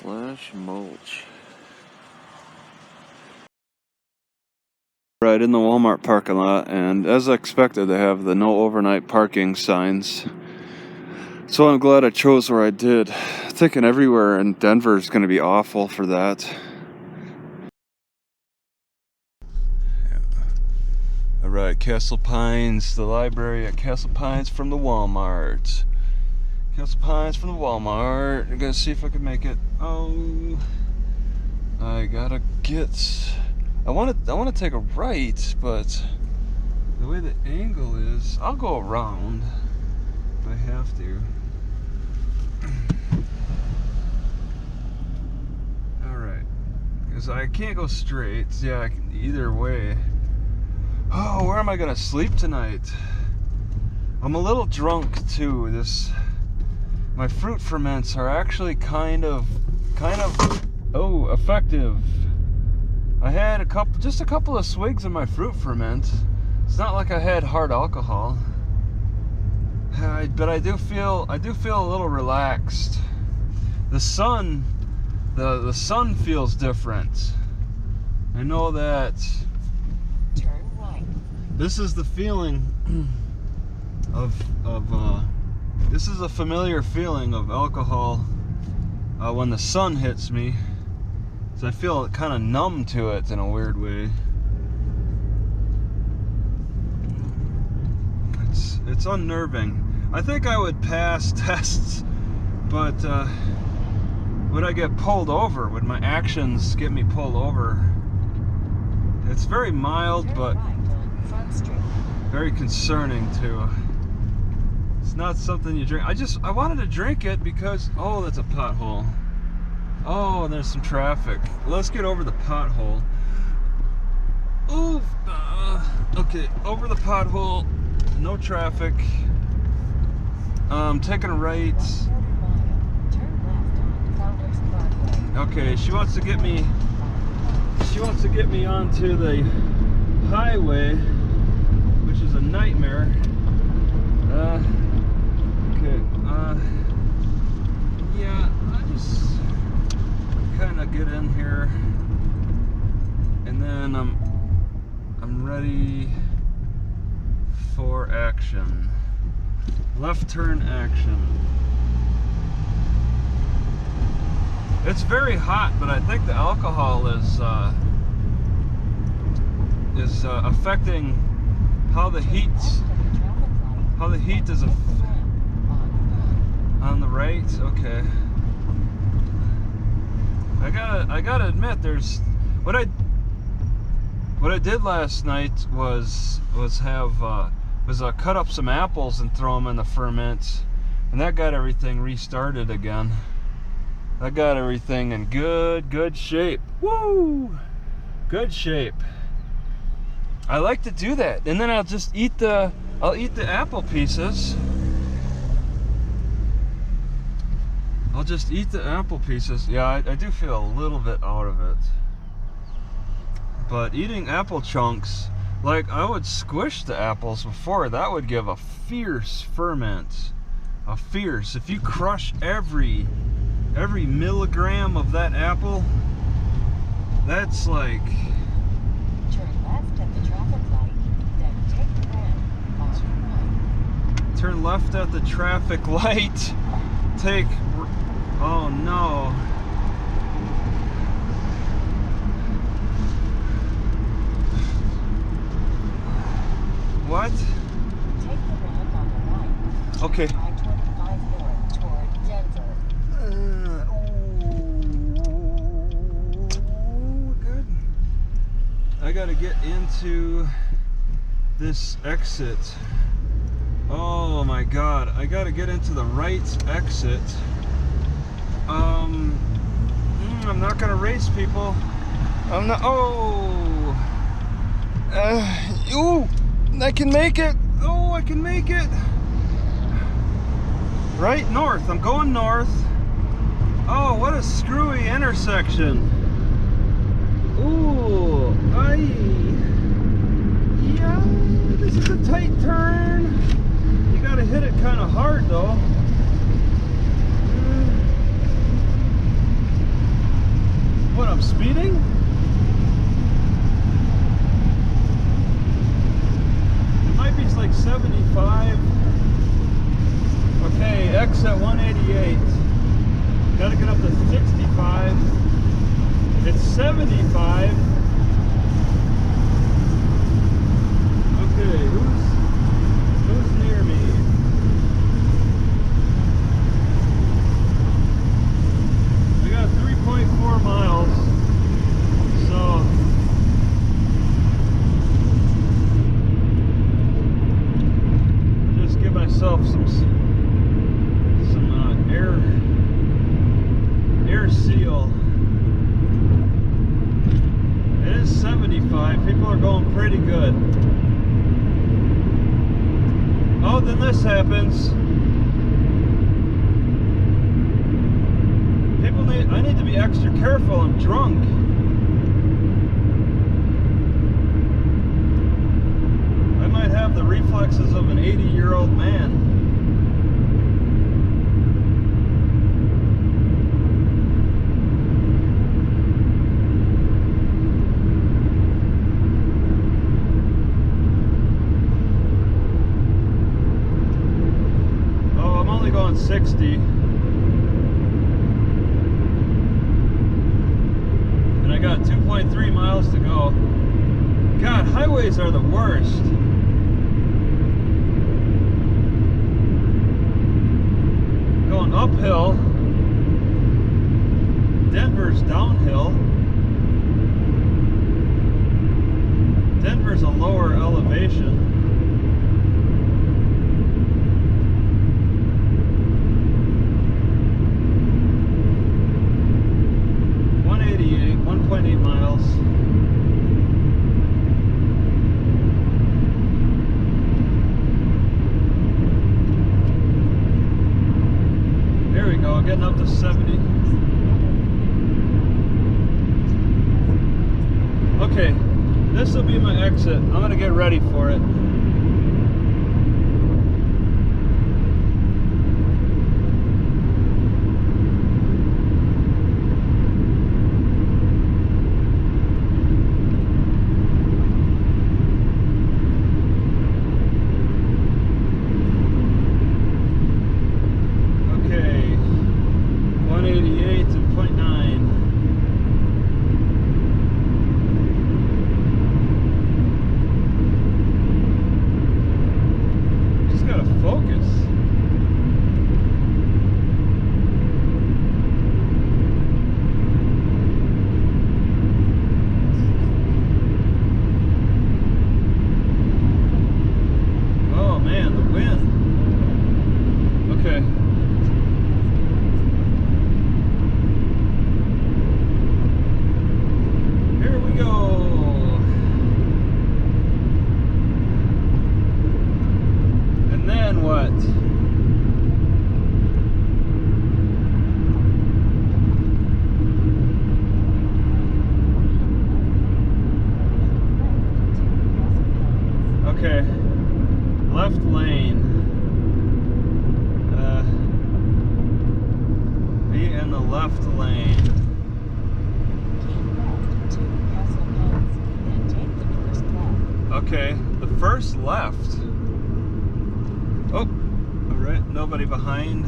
mulch. Right in the Walmart parking lot, and as expected, they have the no overnight parking signs. So I'm glad I chose where I did. Thinking everywhere in Denver is going to be awful for that. Yeah. All right, Castle Pines, the library at Castle Pines from the Walmart. Castle Pines from the Walmart. I'm gonna see if I can make it. Oh, I gotta get. I want to take a right, but the way the angle is, I'll go around if I have to. All right, because I can't go straight. Yeah, either way. Oh, where am I gonna sleep tonight? I'm a little drunk too. My fruit ferments are actually kind of effective. I had just a couple of swigs of my fruit ferment. It's not like I had hard alcohol, but I do feel a little relaxed. The sun feels different. I know that. Turn right. This is the feeling this is a familiar feeling of alcohol when the sun hits me. So I feel kind of numb to it in a weird way. It's unnerving. I think I would pass tests, but would I get pulled over? Would my actions get me pulled over? It's very mild, but very concerning too. It's not something you drink. I wanted to drink it because, oh, that's a pothole. Oh, there's some traffic. Let's get over the pothole. Ooh, okay, over the pothole. No traffic. Taking a right. Okay, she wants to get me onto the highway, which is a nightmare. Okay. Yeah, I just kind of get in here, and then I'm ready for action. Left turn action. It's very hot, but I think the alcohol is affecting how the heat is on the right. Okay. I gotta admit, there's what I did last night was cut up some apples and throw them in the ferment, and that got everything restarted again. I got everything in good shape. Woo! Good shape. I like to do that, and then I'll eat the apple pieces. I'll just eat the apple pieces. Yeah, I do feel a little bit out of it. But eating apple chunks, like I would squish the apples before, that would give a fierce ferment. A fierce. If you crush every milligram of that apple, that's like. Turn left at the traffic light, then take the ramp on right. Turn left at the traffic light. Take. Oh no. What? Take the ramp on the right. Okay. I-25 north toward Denver. Good. I gotta get into this exit. Oh my god, I gotta get into the right exit. I'm not gonna race people. I'm not. Oh. Ooh, I can make it. Oh, I can make it. Right north. I'm going north. Oh, what a screwy intersection. Ooh, yeah, this is a tight turn. You gotta hit it kind of hard though. 75. Okay, exit 188. Gotta get up to 65. It's 75. Okay, who's near me? I got 3.4 miles. So just give myself some air seal. It is 75. People are going pretty good. Oh, then this happens. I need to be extra careful. I'm drunk. I might have the reflexes of an 80-year-old man. Oh, I'm only going 60. I got 2.3 miles to go. God, highways are the worst. Going uphill. Denver's downhill. Denver's a lower elevation. Getting up to 70. Okay, this will be my exit. I'm gonna get ready for it. Okay, left lane. Be in the left lane. Keep left to Castle Hills, then take the first left. Okay, the first left. Oh, alright, nobody behind.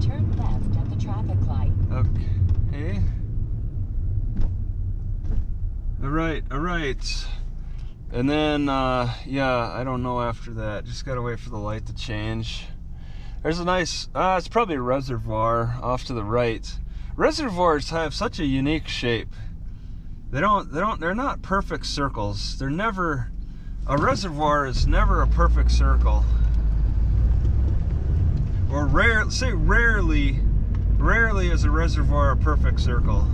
Turn left at the traffic light. Okay. Alright. And then, yeah, I don't know after that. Just gotta wait for the light to change. There's a nice, it's probably a reservoir off to the right. Reservoirs have such a unique shape. They're not perfect circles. They're never, a reservoir is never a perfect circle. Or rarely is a reservoir a perfect circle.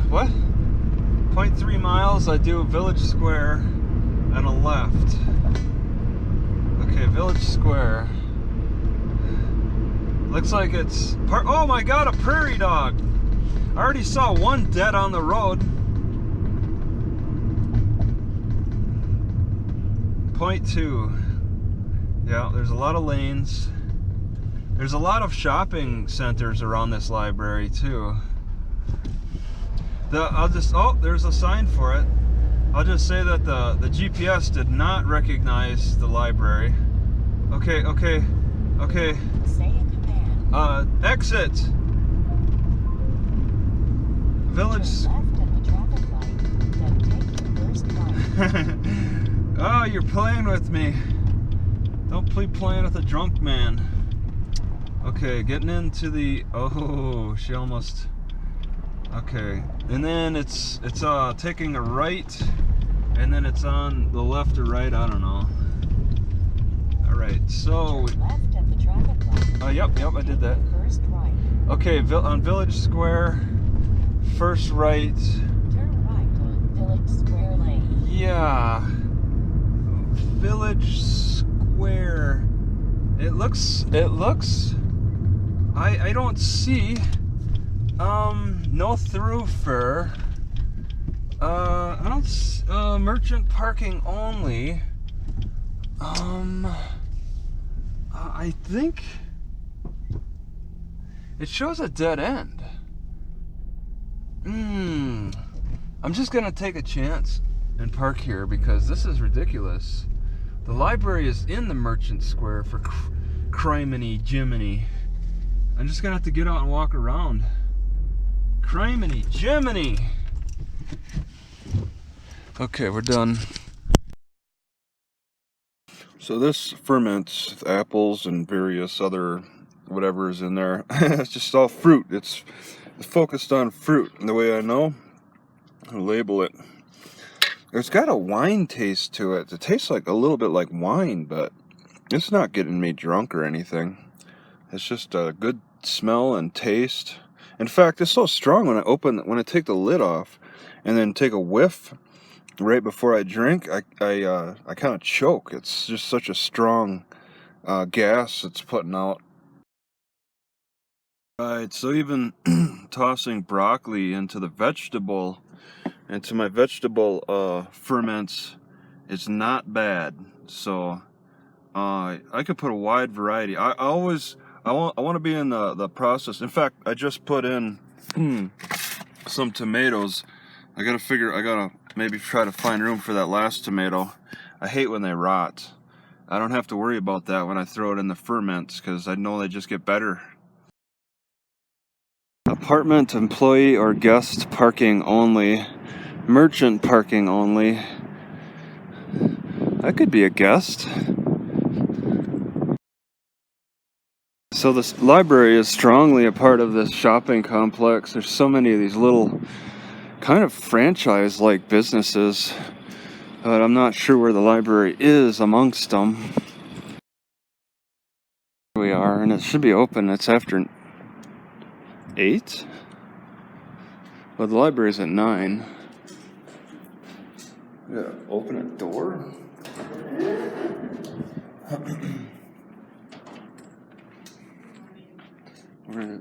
What? 0.3 miles, I do Village Square and a left. Okay, Village Square. Looks like it's oh my god, a prairie dog! I already saw one dead on the road. 0.2. Yeah, there's a lot of lanes. There's a lot of shopping centers around this library too. There's a sign for it. I'll just say that the GPS did not recognize the library. Okay. Say a command. Exit. Village. Turn left at the traffic light, then take the first right. Oh, you're playing with me. Don't be playing with a drunk man. Okay, getting into the. Oh, she almost. Okay, and then it's taking a right, and then it's on the left or right. I don't know. All right, so. Turn left at the traffic light. Yep, I did that. First right. Okay, on Village Square, first right. Turn right on Village Square Lane. Yeah, Village Square. It looks. I don't see. No thoroughfare. I don't. Merchant parking only. I think it shows a dead end. I'm just gonna take a chance and park here because this is ridiculous. The library is in the Merchant Square for criminy Jiminy. I'm just gonna have to get out and walk around. Criminy Jiminy. Okay, we're done. So this ferments apples and various other whatever is in there. It's just all fruit. It's focused on fruit. And the way I know, I'll label it. It's got a wine taste to it. It tastes like a little bit like wine, but it's not getting me drunk or anything. It's just a good smell and taste. In fact, it's so strong when I take the lid off and then take a whiff right before I drink, I kind of choke. It's just such a strong gas it's putting out. Right, so even tossing broccoli into my vegetable ferments, it's not bad. So I could put a wide variety. I want to be in the process. In fact, I just put in some tomatoes. I gotta maybe try to find room for that last tomato. I hate when they rot. I don't have to worry about that when I throw it in the ferments because I know they just get better. Apartment employee or guest parking only. Merchant parking only. I could be a guest. So this library is strongly a part of this shopping complex. There's so many of these little kind of franchise-like businesses, but I'm not sure where the library is amongst them. Here we are, and it should be open. It's after 8? Well, the library's at 9. Yeah, open a door?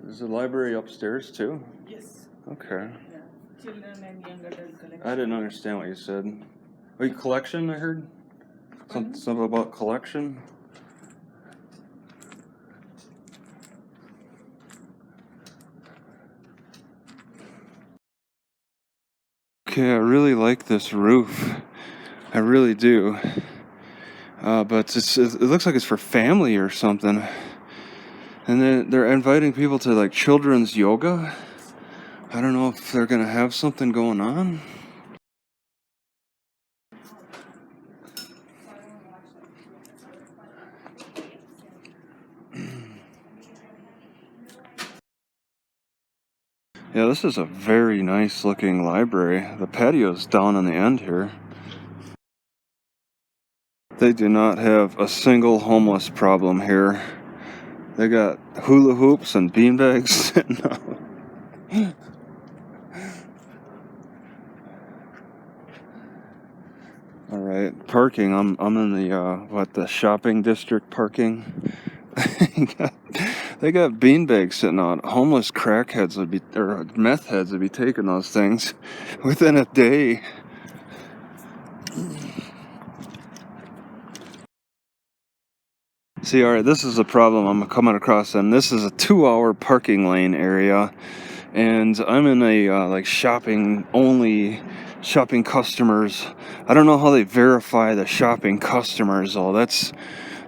Is the library upstairs too? Yes. Okay. Yeah. Children and young adult collection. I didn't understand what you said. Wait, collection, I heard? Something about collection? Okay, I really like this roof. I really do. But it looks like it's for family or something. And then they're inviting people to like children's yoga. I don't know if they're gonna have something going on. Yeah, this is a very nice looking library. The patio's down on the end here. They do not have a single homeless problem here. They got hula hoops and beanbags sitting out. All right, parking. I'm in the shopping district parking. They got beanbags sitting out. Homeless crackheads or meth heads would be taking those things within a day. See, all right, this is a problem I'm coming across, and this is a 2-hour parking lane area, and I'm in a like shopping customers. I don't know how they verify the shopping customers though. That's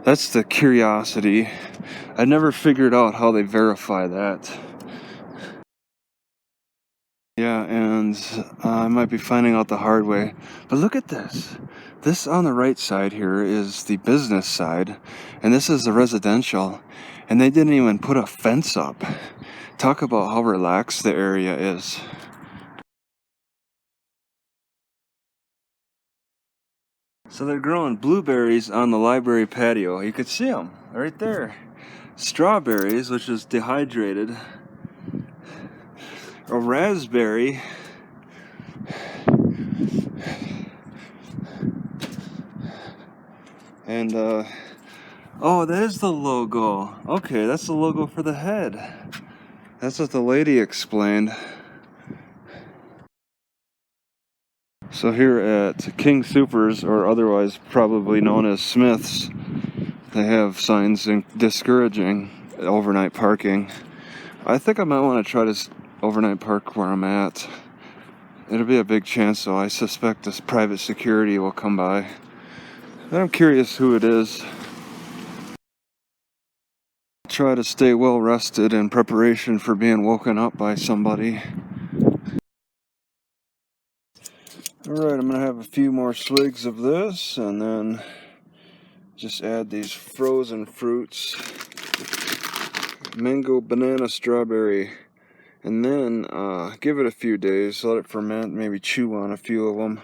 the curiosity. I never figured out how they verify that. Yeah, and I might be finding out the hard way. But look at this. This on the right side here is the business side, and this is the residential. And they didn't even put a fence up. Talk about how relaxed the area is. So they're growing blueberries on the library patio. You could see them right there. Strawberries, which is dehydrated. A raspberry. And oh, that is the logo. Okay, that's the logo for the head. That's what the lady explained. So here at King Soopers, or otherwise probably known as Smith's, they have signs discouraging overnight parking. I think I might want to try to overnight park where I'm at. It'll be a big chance, though. I suspect this private security will come by. And I'm curious who it is. Try to stay well rested in preparation for being woken up by somebody. Alright, I'm going to have a few more swigs of this, and then just add these frozen fruits. Mango, banana, strawberry. And then give it a few days, let it ferment, maybe chew on a few of them,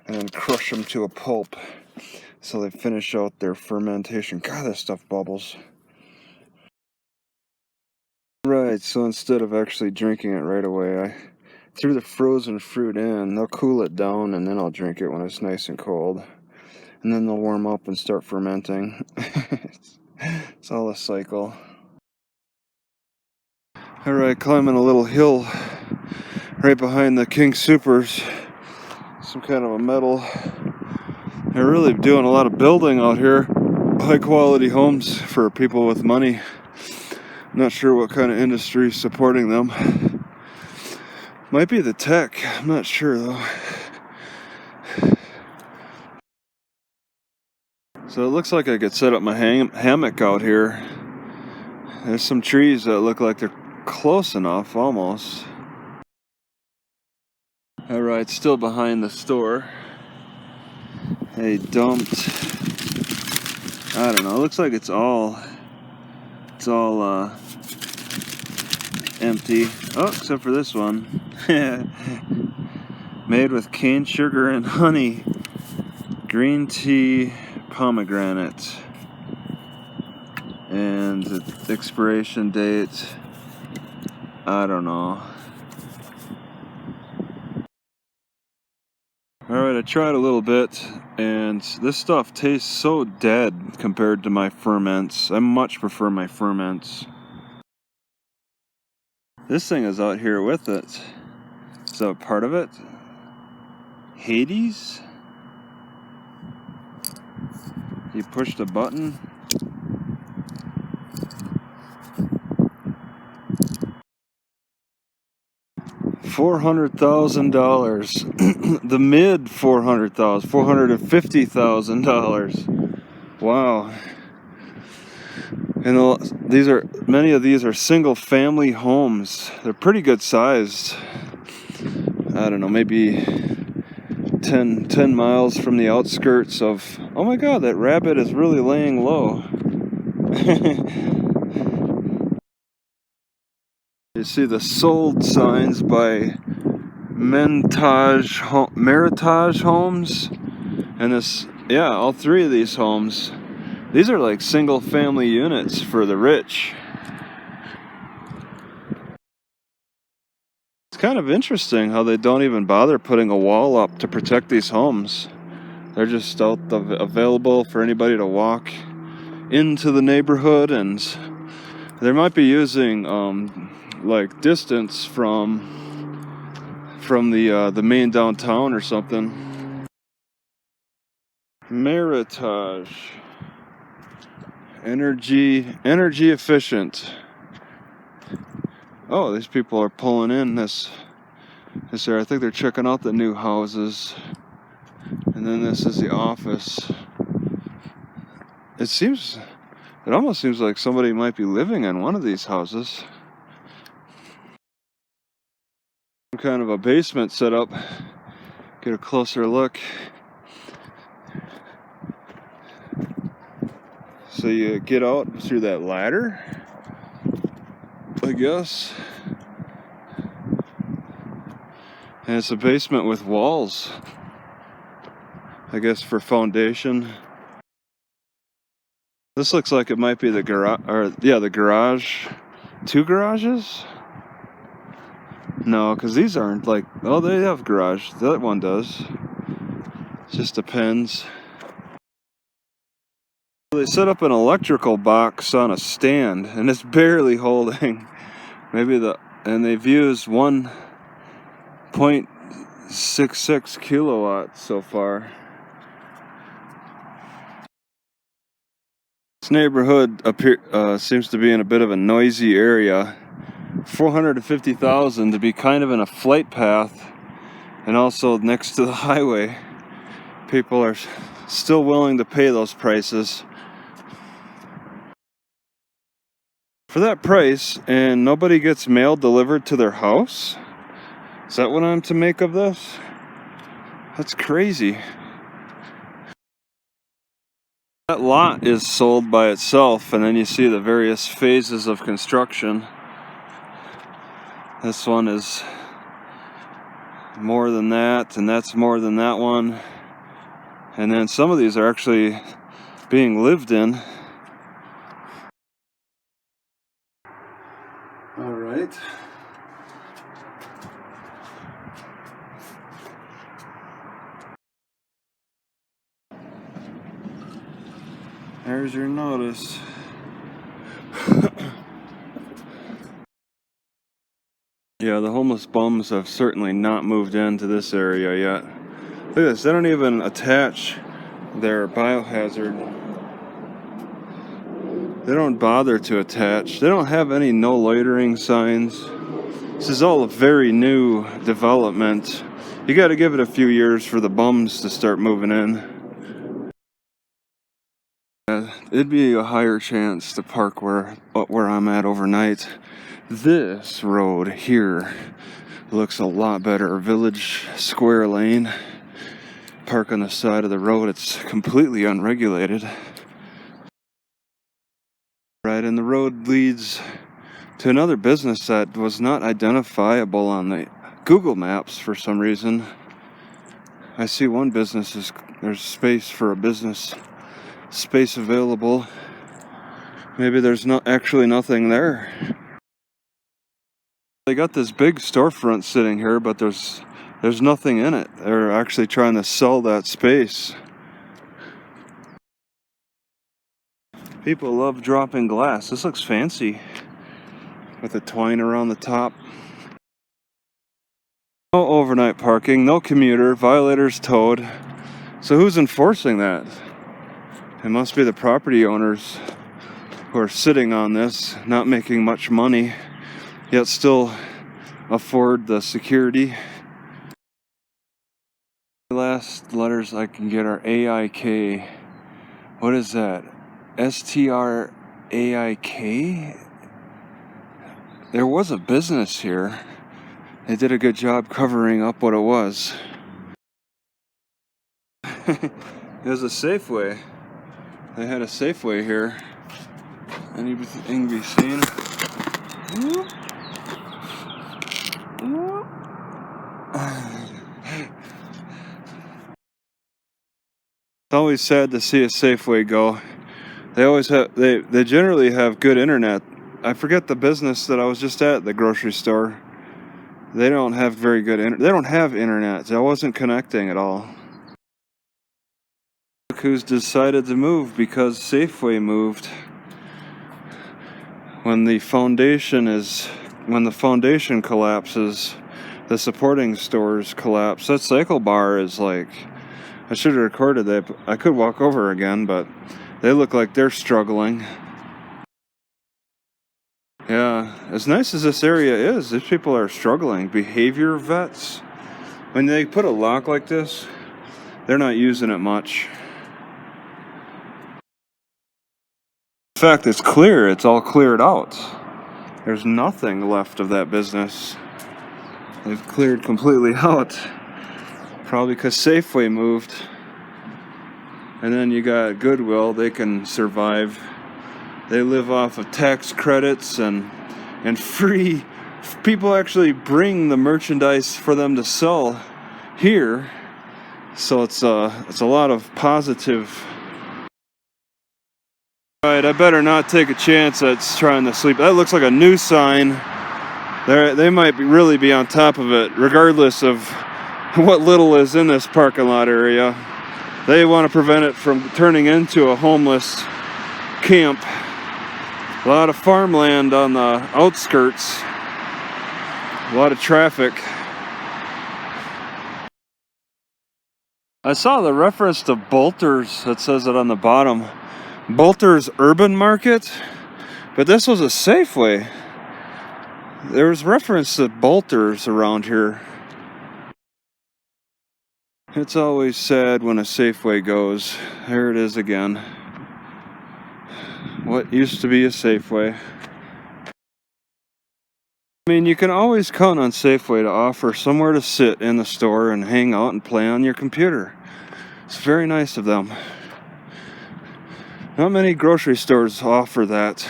and then crush them to a pulp so they finish out their fermentation. God, this stuff bubbles. Right, so instead of actually drinking it right away, I threw the frozen fruit in. They'll cool it down, and then I'll drink it when it's nice and cold. And then they'll warm up and start fermenting. It's all a cycle. Alright, climbing a little hill right behind the King Soopers. Some kind of a metal. They're really doing a lot of building out here. High quality homes for people with money. Not sure what kind of industry is supporting them. Might be the tech. I'm not sure though. So it looks like I could set up my hammock out here. There's some trees that look like they're close enough, almost. Alright, still behind the store. They dumped, I don't know, it looks like it's all empty. Oh, except for this one. Made with cane sugar and honey. Green tea pomegranate. And the expiration date, I don't know. Alright, I tried a little bit, and this stuff tastes so dead compared to my ferments. I much prefer my ferments. This thing is out here with it. Is that part of it? Hades? You pushed a button? $400,000. The mid $400,000, $450,000. Wow. And many of these are single family homes. They're pretty good sized. I don't know, maybe 10 miles from the outskirts of... Oh my god, that rabbit is really laying low. You see the sold signs by Meritage Homes, and all three of these homes, these are like single family units for the rich. It's kind of interesting how they don't even bother putting a wall up to protect these homes. They're just available for anybody to walk into the neighborhood, and they might be using like distance from the main downtown or something. Meritage. Energy efficient. Oh, these people are pulling in this area. I think they're checking out the new houses. And then this is the office. It almost seems like somebody might be living in one of these houses. Some kind of a basement set up. Get a closer look. So you get out through that ladder, I guess. And it's a basement with walls, I guess, for foundation. This looks like it might be the garage, or yeah, the garage. 2 garages? No, because these aren't like, oh, they have garage. That one does. It just depends. They set up an electrical box on a stand, and it's barely holding. And they've used 1.66 kilowatts so far. This neighborhood seems to be in a bit of a noisy area. $450,000 to be kind of in a flight path, and also next to the highway. People are still willing to pay those prices. For that price, and nobody gets mail delivered to their house? Is that what I'm to make of this? That's crazy. That lot is sold by itself, and then you see the various phases of construction. This one is more than that, and that's more than that one. And then some of these are actually being lived in. All right. There's your notice. Yeah, the homeless bums have certainly not moved into this area yet. Look at this, they don't even attach their biohazard. They don't bother to attach. They don't have any no loitering signs. This is all a very new development. You got to give it a few years for the bums to start moving in. It'd be a higher chance to park where I'm at overnight. This road here looks a lot better. Village Square Lane. Park on the side of the road. It's completely unregulated. Right, and the road leads to another business that was not identifiable on the Google Maps for some reason. I see one business there's space for a business space available. Maybe there's not actually nothing there. They got this big storefront sitting here, but there's nothing in it. They're actually trying to sell that space. People love dropping glass. This looks fancy with the twine around the top. No overnight parking, no commuter, violators towed. So who's enforcing that? It must be the property owners who are sitting on this, not making much money, yet still afford the security. The last letters I can get are AIK. What is that? STRAIK? There was a business here. They did a good job covering up what it was. There's a Safeway. They had a Safeway here. Anything can be seen. It's always sad to see a Safeway go. They generally have good internet. I forget the business that I was just at, the grocery store. They don't have very good internet. They don't have internet. I wasn't connecting at all. Look who's decided to move because Safeway moved. When the foundation collapses, the supporting stores collapse. That cycle bar is like, I should have recorded that. I could walk over again, but They look like they're struggling. Yeah, as nice as this area is, these people are struggling. Behavior vets. When they put a lock like this, they're not using it much. In fact, it's clear. It's all cleared out. There's nothing left of that business. They've cleared completely out. Probably because Safeway moved. And then you got Goodwill. They can survive. They live off of tax credits and free. People actually bring the merchandise for them to sell here. So it's a lot of positive. Alright, I better not take a chance at trying to sleep. That looks like a new sign. They might really be on top of it, regardless of what little is in this parking lot area. They want to prevent it from turning into a homeless camp. A lot of farmland on the outskirts. A lot of traffic. I saw the reference to Bolter's. It says it on the bottom. Bolter's Urban Market. But this was a Safeway. There's reference to Bolter's around here. It's always sad when a Safeway goes. There it is again. What used to be a Safeway. I mean, you can always count on Safeway to offer somewhere to sit in the store and hang out and play on your computer. It's very nice of them. Not many grocery stores offer that.